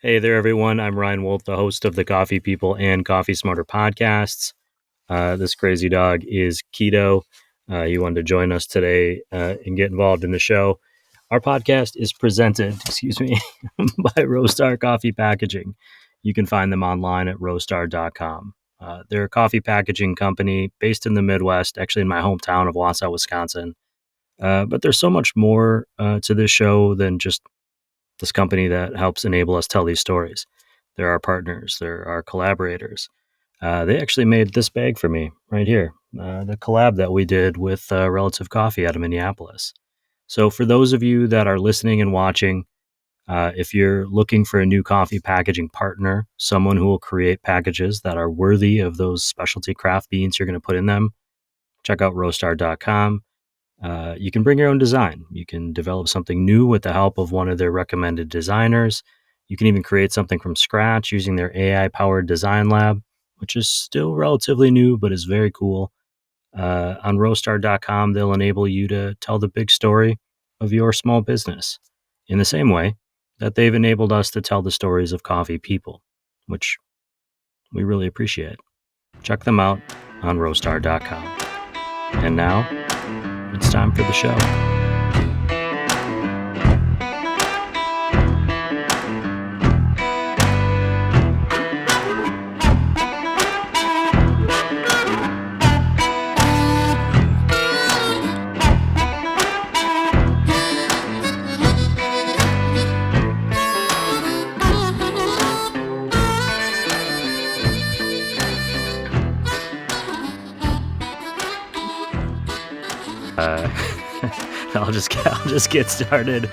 Hey there, everyone. I'm Ryan Woldt, the host of the Coffee People and Coffee Smarter podcasts. This crazy dog is Keto. He wanted to join us today and get involved in the show. Our podcast is presented, by Roastar Coffee Packaging. You can find them online at roastar.com. They're a coffee packaging company based in the Midwest, actually in my hometown of Wausau, Wisconsin. But there's so much more to this show than just this company that helps enable us tell these stories. They're our partners. They're our collaborators. They actually made this bag for me right here, the collab that we did with Relative Coffee out of Minneapolis. So for those of you that are listening and watching, if you're looking for a new coffee packaging partner, someone who will create packages that are worthy of those specialty craft beans you're going to put in them, check out roastar.com. You can bring your own design. You can develop something new with the help of one of their recommended designers. You can even create something from scratch using their AI-powered design lab, which is still relatively new, but is very cool. On roastar.com, they'll enable you to tell the big story of your small business in the same way that they've enabled us to tell the stories of coffee people, which we really appreciate. Check them out on roastar.com. And now, it's time for the show. I'll just get started.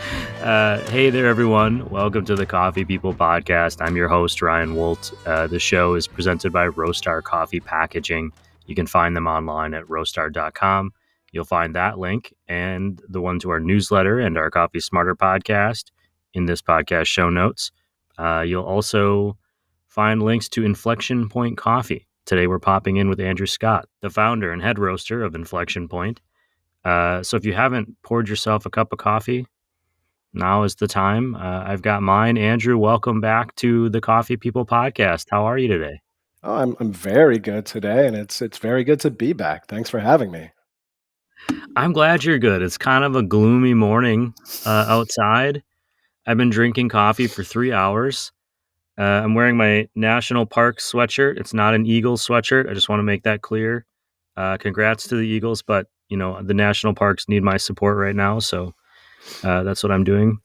Hey there, everyone. Welcome to the Coffee People podcast. I'm your host, Ryan Woldt. The show is presented by Roastar Coffee Packaging. You can find them online at roastar.com. You'll find that link and the one to our newsletter and our Coffee Smarter podcast in this podcast show notes. You'll also find links to Inflection Point Coffee. Today, we're popping in with Andrew Scott, the founder and head roaster of Inflection Point. So if you haven't poured yourself a cup of coffee, now is the time. I've got mine. Andrew, welcome back to the Coffee People podcast. How are you today? Oh, I'm very good today, and it's very good to be back. Thanks for having me. I'm glad you're good. It's kind of a gloomy morning outside. I've been drinking coffee for 3 hours. I'm wearing my National Park sweatshirt. It's not an Eagles sweatshirt. I just want to make that clear. Congrats to the Eagles, but the national parks need my support right now, so that's what I'm doing.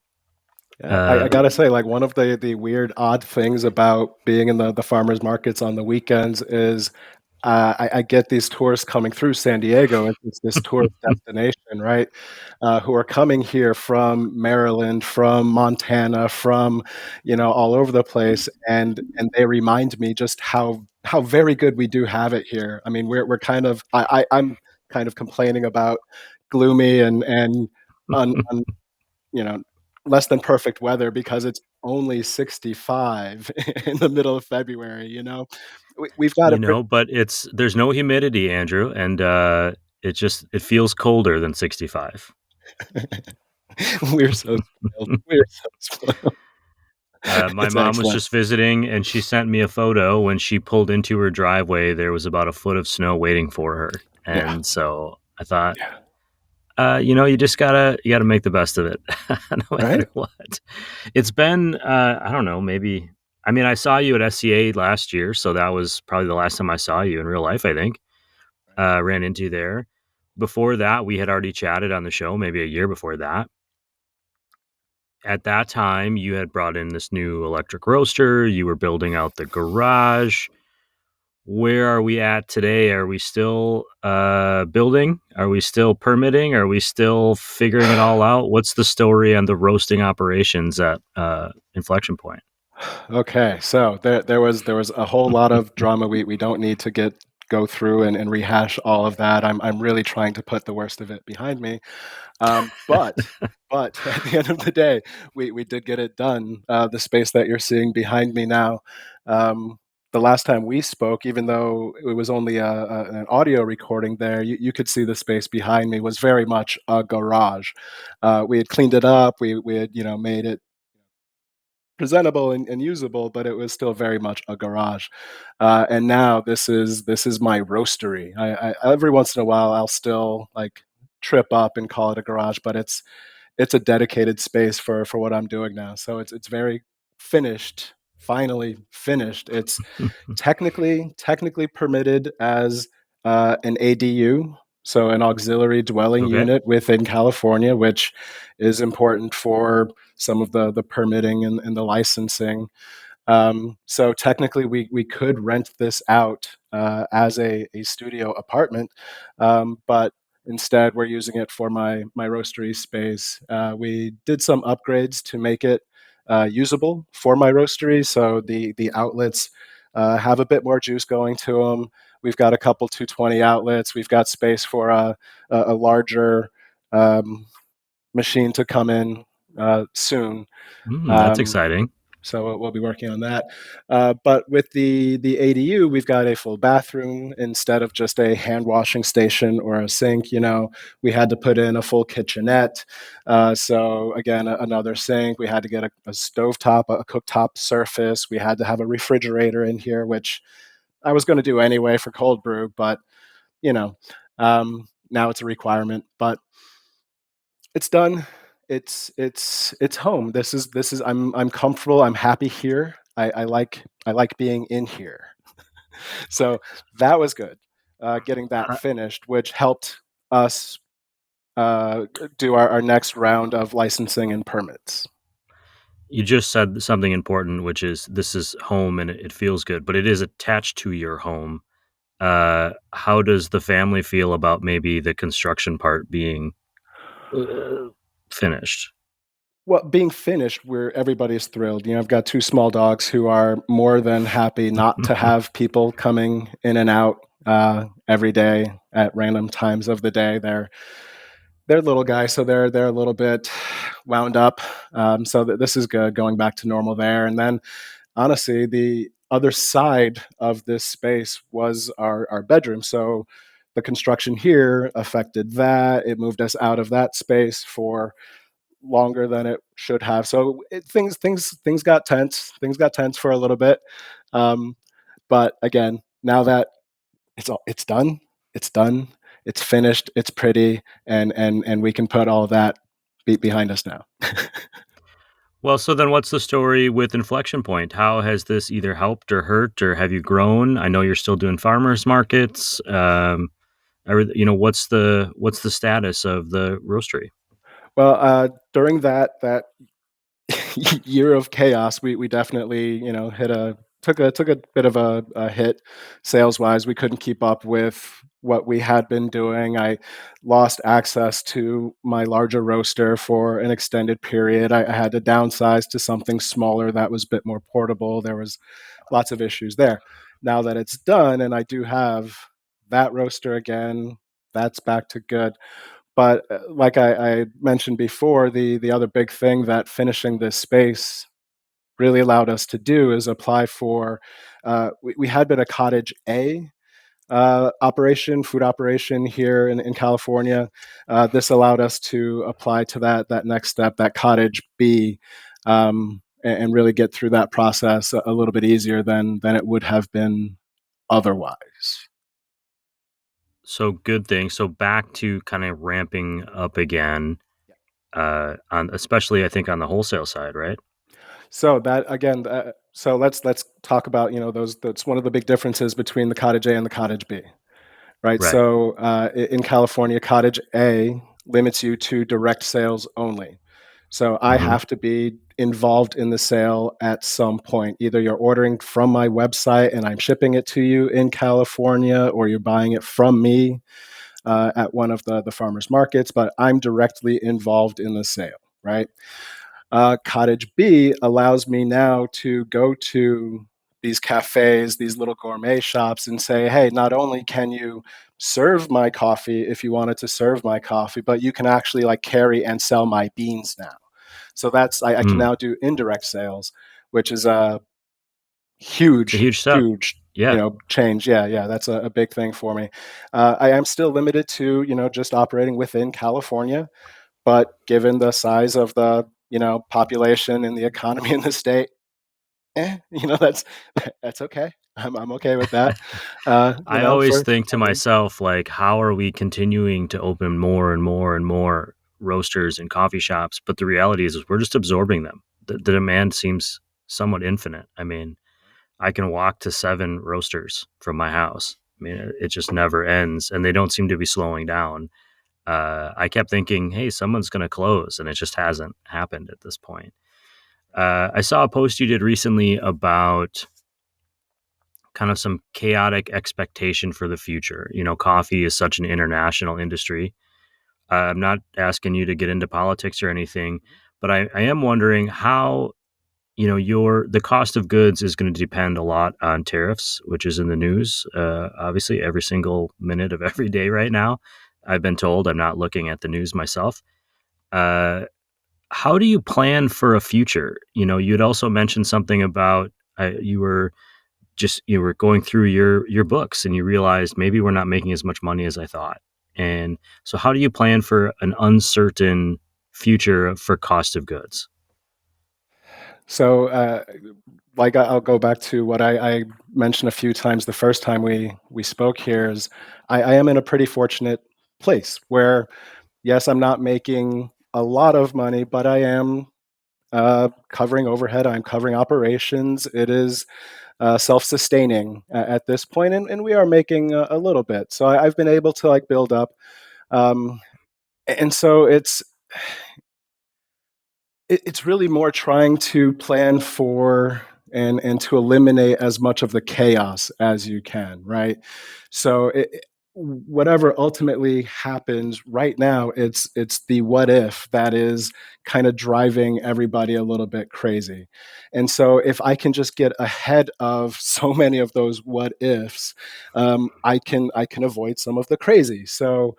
Yeah, I gotta say, like one of the weird, odd things about being in the farmers markets on the weekends is I get these tourists coming through San Diego. It's this tourist destination, right? Who are coming here from Maryland, from Montana, from all over the place, and they remind me just how very good we do have it here. I mean, we're kind of I'm kind of complaining about gloomy and un, you know, less than perfect weather because it's only 65 in the middle of February, we've got a pretty But there's no humidity, Andrew, and it feels colder than 65. we're so spoiled. We're so spoiled. My It's mom was excellent. just visiting, and she sent me a photo. When she pulled into her driveway, there was about a foot of snow waiting for her, Yeah, and so I thought, yeah, you gotta make the best of it, no right? matter what. It's been, I don't know, maybe. I mean, I saw you at SCA last year, so that was probably the last time I saw you in real life, I think. Ran into you there. Before that, we had already chatted on the show, maybe a year before that. At that time, you had brought in this new electric roaster. You were building out the garage. Where are we at today? Are we still building? Are we still permitting? Are we still figuring it all out? What's the story on the roasting operations at Inflection Point? Okay, so there was a whole lot of drama. We don't need to go through and rehash all of that. I'm really trying to put the worst of it behind me. But at the end of the day, we did get it done. The space that you're seeing behind me now, the last time we spoke, even though it was only an audio recording there, you could see the space behind me was very much a garage. We had cleaned it up. We had made it presentable and usable, but it was still very much a garage. And now this is my roastery. Every once in a while I'll still like trip up and call it a garage, but it's a dedicated space for what I'm doing now. So it's very finished, finally finished. It's technically permitted as an ADU, so an auxiliary dwelling Okay. unit within California, which is important for some of the permitting and the licensing. So technically, we could rent this out as a studio apartment, but instead we're using it for my roastery space. We did some upgrades to make it usable for my roastery, so the outlets have a bit more juice going to them. We've got a couple 220 outlets. We've got space for a larger um, machine to come in soon. That's Um, exciting. so we'll be working on that. But with the ADU, we've got a full bathroom instead of just a hand washing station or a sink. We had to put in a full kitchenette. So again, another sink. We had to get a stovetop, a cooktop surface. We had to have a refrigerator in here, which I was going to do anyway for cold brew, but you know, now it's a requirement. But it's done. It's home. This is I'm comfortable. I'm happy here. I like being in here. So that was good. Getting that Uh, finished, which helped us do our next round of licensing and permits. you just said something important, which is this is home and it feels good, but it is attached to your home. How does the family feel about maybe the construction part being uh, finished? Well, being finished, where everybody's thrilled. I've got two small dogs who are more than happy not to have people coming in and out every day at random times of the day. They're little guys, so they're a little bit wound up. So this is good, going back to normal there. And then, honestly, the other side of this space was our bedroom. So the construction here affected that. It moved us out of that space for longer than it should have. So things got tense. Things got tense for a little bit. Um, but again, now that it's done, it's done, it's finished, it's pretty, and we can put all of that behind us now. Well, so then what's the story with Inflection Point? How has this either helped or hurt, or have you grown? I know you're still doing farmers markets. What's the status of the roastery? Well, during that year of chaos, we definitely hit a took a bit of a hit sales wise. We couldn't keep up with what we had been doing. I lost access to my larger roaster for an extended period. I had to downsize to something smaller that was a bit more portable. There was lots of issues there. Now that it's done, and I do have that roaster again, that's back to good. But like I mentioned before, the other big thing that finishing this space really allowed us to do is apply for. We had been a cottage A food operation here in California. This allowed us to apply to that next step, that cottage B, and really get through that process a little bit easier than it would have been otherwise. So good thing. So back to kind of ramping up again, on especially I think on the wholesale side, right? So that again, so let's talk about those. That's one of the big differences between the cottage A and the cottage B, right? Right. So in California, cottage A limits you to direct sales only. So I Hmm. have to be involved in the sale at some point. Either you're ordering from my website and I'm shipping it to you in California, or you're buying it from me at one of the farmers markets. But I'm directly involved in the sale, right? Cottage B allows me now to go to these cafes, these little gourmet shops, and say, hey, not only can you serve my coffee if you wanted to serve my coffee, but you can actually like carry and sell my beans now. So I can Mm. now do indirect sales, which is a It's a huge, huge step. huge Yeah. change. Yeah, that's a big thing for me. I am still limited to just operating within California, but given the size of population and the economy in the state, that's okay. I'm okay with that. I always For think to I mean, myself, like, how are we continuing to open more and more and more roasters and coffee shops? But the reality is we're just absorbing them. The demand seems somewhat infinite. I mean, I can walk to 7 roasters from my house. I mean, it just never ends, and they don't seem to be slowing down. I kept thinking, hey, someone's going to close, and it just hasn't happened at this point. I saw a post you did recently about kind of some chaotic expectation for the future. You know, coffee is such an international industry. I'm not asking you to get into politics or anything, but I am wondering how, the cost of goods is going to depend a lot on tariffs, which is in the news, obviously every single minute of every day right now. I've been told. I'm not looking at the news myself. Uh, how do you plan for a future? You know, you'd also mentioned something about you were going through your books and you realized maybe we're not making as much money as I thought. And so how do you plan for an uncertain future for cost of goods? so like I'll go back to what I mentioned a few times the first time we spoke here is I am in a pretty fortunate place where yes, I'm not making a lot of money, but I am covering overhead. I'm covering operations. It is self-sustaining at this point, and we are making a little bit. So I've been able to like build up, um, and so it's really more trying to plan for and to eliminate as much of the chaos as you can, right? So whatever ultimately happens right now, it's the what if that is kind of driving everybody a little bit crazy. And so if I can just get ahead of so many of those what ifs, I can avoid some of the crazy. So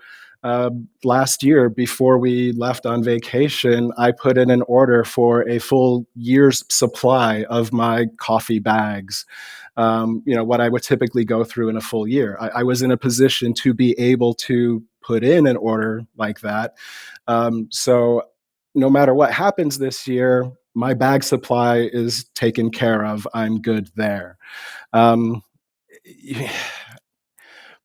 last year, before we left on vacation, I put in an order for a full year's supply of my coffee bags. What I would typically go through in a full year. I was in a position to be able to put in an order like that. So no matter what happens this year, my bag supply is taken care of. I'm good there. Um,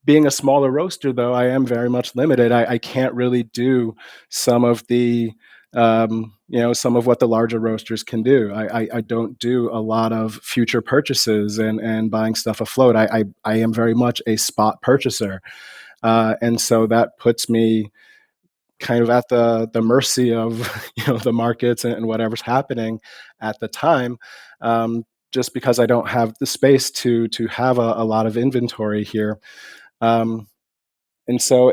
Being a smaller roaster, though, I am very much limited. I can't really do some of the some of what the larger roasters can do. I don't do a lot of future purchases and buying stuff afloat. I am very much a spot purchaser, and so that puts me kind of at the mercy of the markets and whatever's happening at the time. Just because I don't have the space to have a lot of inventory here. Um, and so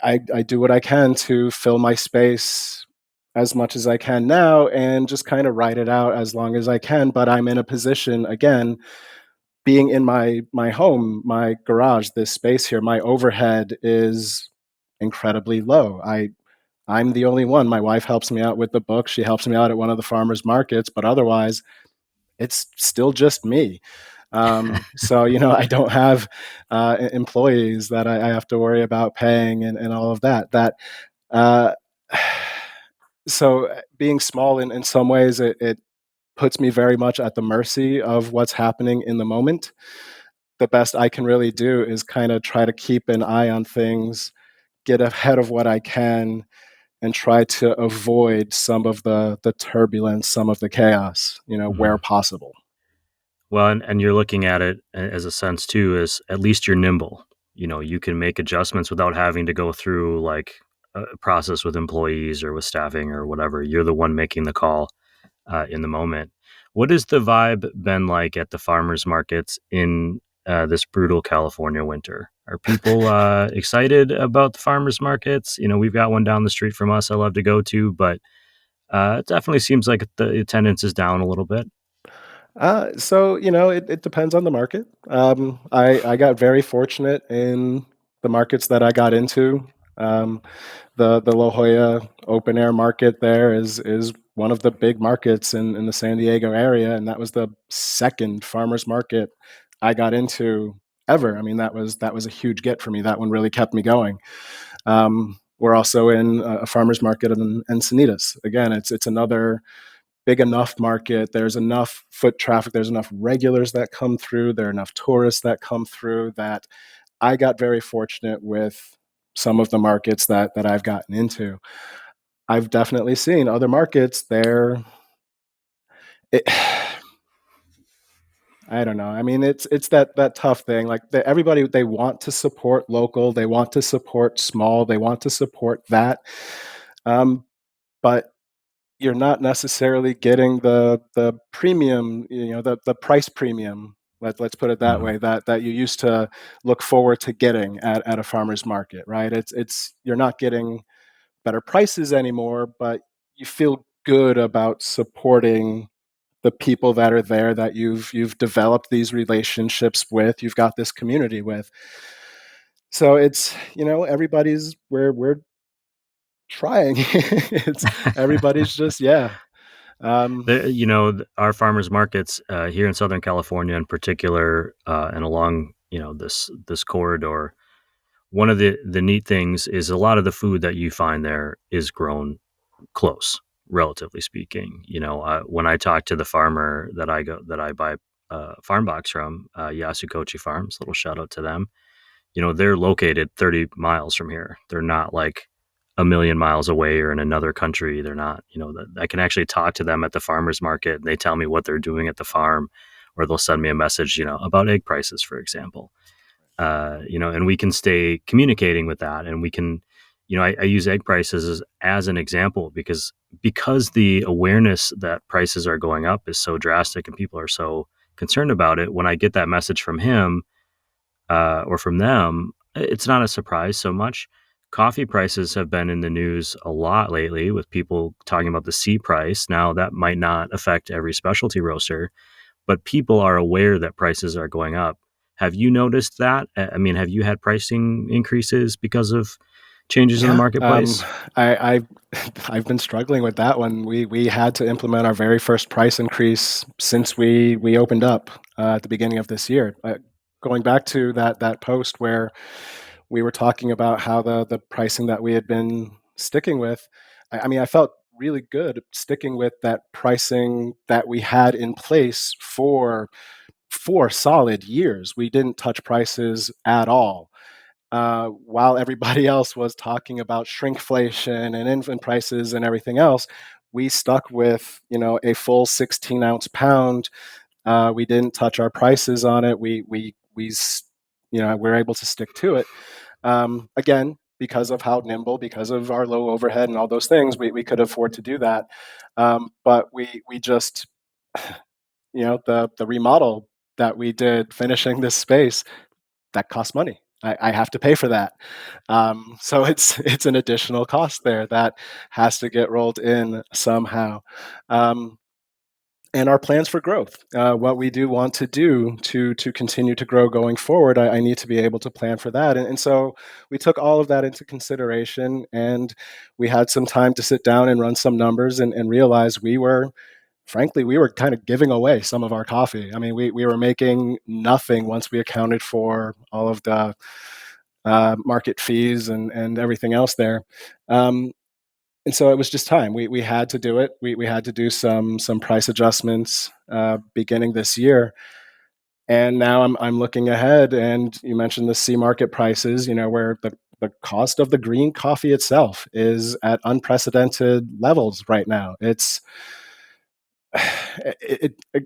I do what I can to fill my space as much as I can now and just kind of ride it out as long as I can. But I'm in a position again, being in my home, my garage, this space here, my overhead is incredibly low. I'm the only one. My wife helps me out with the book. She helps me out at one of the farmers markets, but otherwise it's still just me. So I don't have employees that I have to worry about paying and all of that. Uh, so being small in some ways, it puts me very much at the mercy of what's happening in the moment. The best I can really do is kind of try to keep an eye on things, get ahead of what I can, and try to avoid some of the turbulence, some of the chaos, where Mhm. possible. Well, and you're looking at it as a sense too, as at least you're nimble. You know, you can make adjustments without having to go through like a process with employees or with staffing or whatever. You're the one making the call in the moment. What has the vibe been like at the farmers markets in this brutal California winter? Are people excited about the farmers markets? You know, we've got one down the street from us I love to go to, but it definitely seems like the attendance is down a little bit. So it depends on the market. I got very fortunate in the markets that I got into. Um, the La Jolla open air market there is one of the big markets in the San Diego area, and that was the second farmers market I got into ever. I mean, that was a huge get for me. That one really kept me going. We're also in a farmer's market in Encinitas. Again, it's another big enough market. There's enough foot traffic. There's enough regulars that come through. There are enough tourists that come through that I got very fortunate with some of the markets that I've gotten into. I've definitely seen other markets there. I don't know. I mean, it's that tough thing. Like everybody, they want to support local, they want to support small, they want to support that, but you're not necessarily getting the premium, the price premium. Let's put it that Mm. way. That you used to look forward to getting at a farmer's market, right? It's you're not getting better prices anymore, but you feel good about supporting the people that are there that you've developed these relationships with, you've got this community with. So it's, everybody's we're trying. It's everybody's just, yeah. Um Our farmers markets here in Southern California, in particular, and along this corridor. One of the neat things is a lot of the food that you find there is grown close, relatively speaking. When I talk to the farmer that I buy farm box from, Yasukochi Farms, little shout out to them. They're located 30 miles from here. They're not like a million miles away or in another country. They're not, I can actually talk to them at the farmer's market and they tell me what they're doing at the farm, or they'll send me a message, about egg prices, for example. And we can stay communicating with that. And we can, I use egg prices as an example because the awareness that prices are going up is so drastic and people are so concerned about it. When I get that message from him, or from them, it's not a surprise so much. Coffee prices have been in the news a lot lately with people talking about the C price. Now, that might not affect every specialty roaster, but people are aware that prices are going up. Have you noticed that? I mean, have you had pricing increases because of changes in the yeah. marketplace? I I've been struggling with that one. We had to implement our very first price increase since we opened up at the beginning of this year. Going back to that post where we were talking about how the pricing that we had been sticking with, I mean, I felt really good sticking with that pricing that we had in place for 4 solid years. We didn't touch prices at all. While everybody else was talking about shrinkflation and infant prices and everything else, we stuck with a full 16-ounce pound. We didn't touch our prices on it. We're able to stick to it. Again, because of how nimble, because of our low overhead and all those things, we could afford to do that. But we just, the remodel that we did finishing this space, that costs money. I have to pay for that. So it's an additional cost there that has to get rolled in somehow. And our plans for growth, what we do want to do to continue to grow going forward, I need to be able to plan for that. And so we took all of that into consideration, and we had some time to sit down and run some numbers and realize frankly, we were kind of giving away some of our coffee. I mean, we were making nothing once we accounted for all of the market fees and everything else there. And so it was just time. We had to do it. We had to do some price adjustments beginning this year. And now I'm looking ahead, and you mentioned the C market prices, where the cost of the green coffee itself is at unprecedented levels right now. It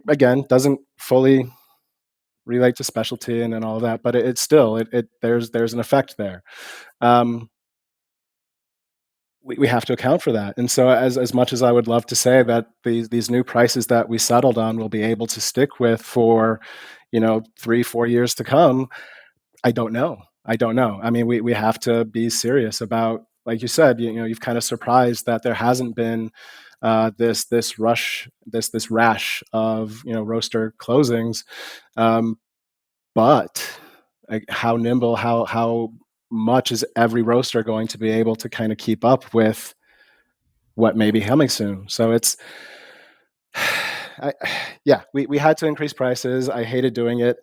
again doesn't fully relate to specialty and all of that, but it's still there's an effect there. Um, we have to account for that. And so as much as I would love to say that these new prices that we settled on will be able to stick with for 3-4 years to come, I don't know. I mean, we have to be serious about, like you said, you've kind of surprised that there hasn't been this rush, this rash of roaster closings. But like, how nimble, how much is every roaster going to be able to kind of keep up with what may be coming soon? So it's, yeah, we had to increase prices. I hated doing it,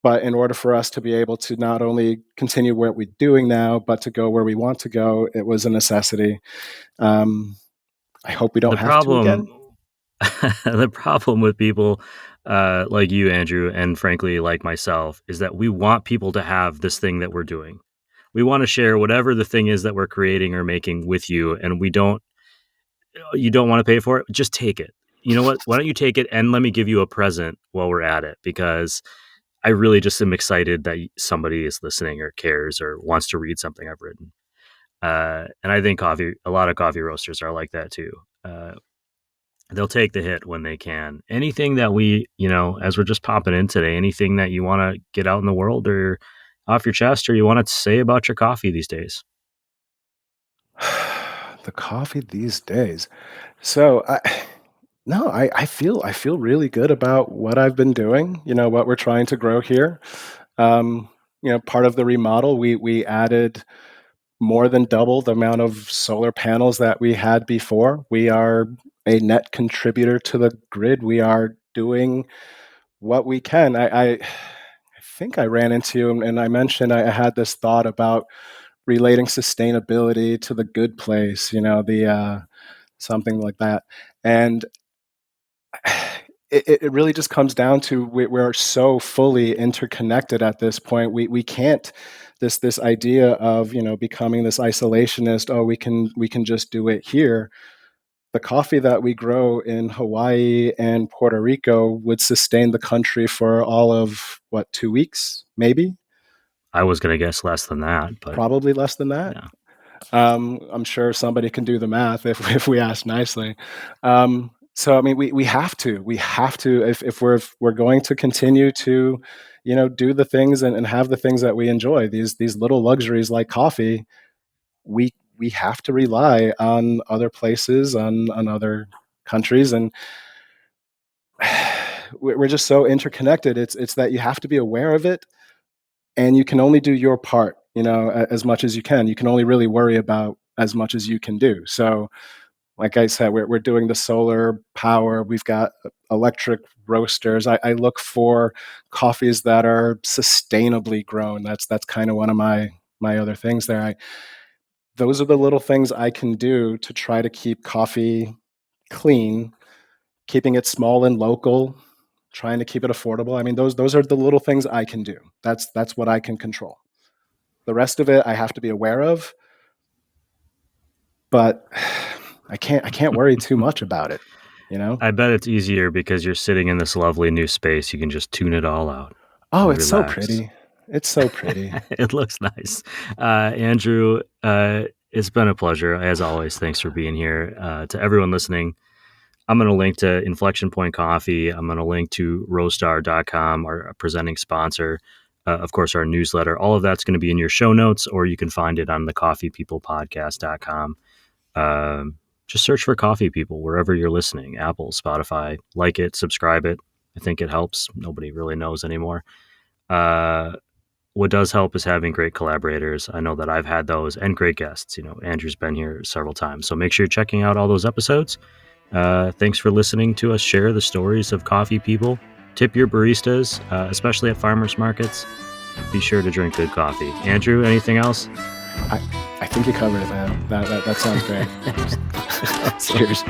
But in order for us to be able to not only continue what we're doing now, but to go where we want to go, it was a necessity. I hope we don't The have to problem, again. the problem with people like you, Andrew, and frankly, like myself, is that we want people to have this thing that we're doing. We want to share whatever the thing is that we're creating or making with you, and you don't want to pay for it. Just take it. You know what? Why don't you take it and let me give you a present while we're at it? Because I really just am excited that somebody is listening or cares or wants to read something I've written. And I think a lot of coffee roasters are like that too. They'll take the hit when they can. Anything that as we're just popping in today, anything that you want to get out in the world or off your chest or you want to say about your coffee these days? The coffee these days. So no, I feel really good about what I've been doing. What we're trying to grow here. Part of the remodel, we added more than double the amount of solar panels that we had before. We are a net contributor to the grid. We are doing what we can. I think I ran into, and I mentioned I had this thought about relating sustainability to the good place, the something like that. And it really just comes down to we're so fully interconnected at this point. We can't this idea of becoming this isolationist. Oh, we can just do it here. The coffee that we grow in Hawaii and Puerto Rico would sustain the country for all of 2 weeks, maybe. I was going to guess less than that, but Probably less than that. yeah. I'm sure somebody can do the math if we ask nicely. So I mean, we have to if we're going to continue to, do the things and have the things that we enjoy, these little luxuries like coffee. We have to rely on other places, on other countries, and we're just so interconnected. It's that you have to be aware of it, and you can only do your part, as much as you can. You can only really worry about as much as you can do. So, like I said, we're doing the solar power. We've got electric roasters. I look for coffees that are sustainably grown. That's kind of one of my other things there. Those are the little things I can do to try to keep coffee clean, keeping it small and local, trying to keep it affordable. I mean, those are the little things I can do. That's what I can control. The rest of it I have to be aware of, but I can't worry too much about it, I bet it's easier because you're sitting in this lovely new space. You can just tune it all out Oh, and it's so relax. pretty. It's so pretty. It looks nice. Andrew, it's been a pleasure. As always, thanks for being here. To everyone listening, I'm going to link to Inflection Point Coffee. I'm going to link to roastar.com, our presenting sponsor. Of course, our newsletter. All of that's going to be in your show notes, or you can find it on the coffeepeoplepodcast.com. Just search for Coffee People wherever you're listening, Apple, Spotify. Like it, subscribe it. I think it helps. Nobody really knows anymore. What does help is having great collaborators. I know that I've had those and great guests. Andrew's been here several times. So make sure you're checking out all those episodes. Thanks for listening to us share the stories of coffee people. Tip your baristas, especially at farmers markets. Be sure to drink good coffee. Andrew, anything else? I think you covered it, man. That sounds great. Cheers.